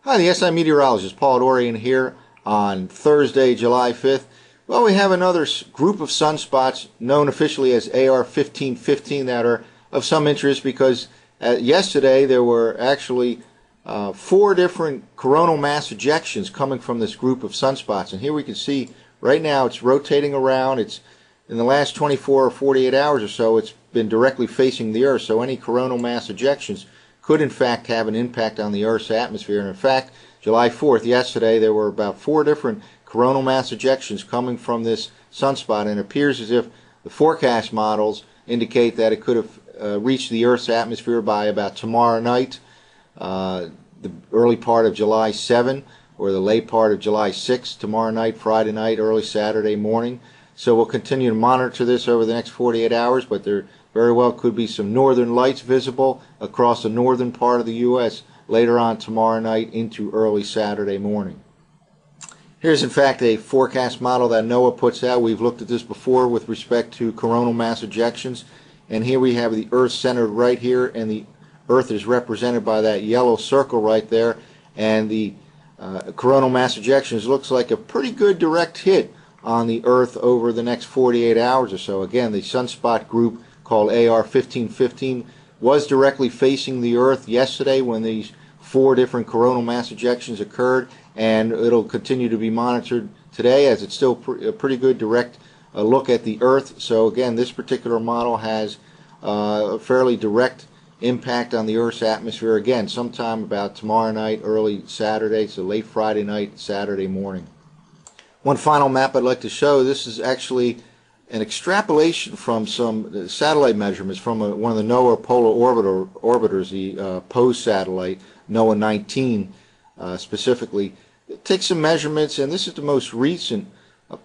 Hi, the SI meteorologist Paul Dorian here on Thursday, July 5th. Well, we have another group of sunspots known officially as AR 1515 that are of some interest because yesterday there were actually four different coronal mass ejections coming from this group of sunspots. And here we can see right now it's rotating around. It's in the last 24 or 48 hours or so, it's been directly facing the Earth. So any coronal mass ejections could in fact have an impact on the Earth's atmosphere. And in fact, July 4th, yesterday, there were about four different coronal mass ejections coming from this sunspot, and it appears as if the forecast models indicate that it could have reached the Earth's atmosphere by about tomorrow night, the early part of July 7, or the late part of July 6, tomorrow night, Friday night, early Saturday morning. So we'll continue to monitor this over the next 48 hours, but there very well could be some northern lights visible across the northern part of the U.S. later on tomorrow night into early Saturday morning. Here's in fact a forecast model that NOAA puts out. We've looked at this before with respect to coronal mass ejections, and here we have the Earth centered right here, and the Earth is represented by that yellow circle right there, and the coronal mass ejections looks like a pretty good direct hit on the Earth over the next 48 hours or so. Again, the sunspot group called AR 1515 was directly facing the Earth yesterday when these four different coronal mass ejections occurred, and it'll continue to be monitored today as it's still a pretty good direct look at the Earth. So again, this particular model has a fairly direct impact on the Earth's atmosphere, again, sometime about tomorrow night, early Saturday, so late Friday night, Saturday morning. One final map I'd like to show. This is actually an extrapolation from some satellite measurements from one of the NOAA polar orbiters, the POSE satellite, NOAA 19 specifically. It takes some measurements, and this is the most recent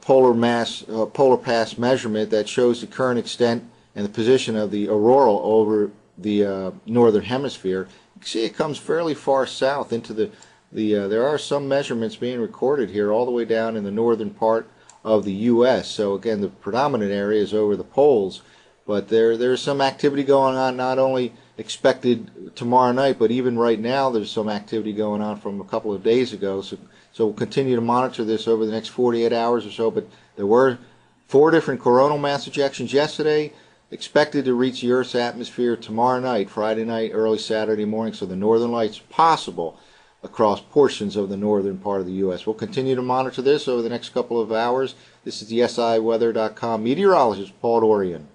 polar pass measurement that shows the current extent and the position of the aurora over the northern hemisphere. You can see it comes fairly far south into there are some measurements being recorded here all the way down in the northern part of the U.S. So again, the predominant area is over the poles, but there's some activity going on, not only expected tomorrow night, but even right now there's some activity going on from a couple of days ago. So we'll continue to monitor this over the next 48 hours or so, but there were four different coronal mass ejections yesterday, expected to reach the Earth's atmosphere tomorrow night, Friday night, early Saturday morning, so the northern lights possible across portions of the northern part of the U.S. We'll continue to monitor this over the next couple of hours. This is the SIweather.com meteorologist, Paul Dorian.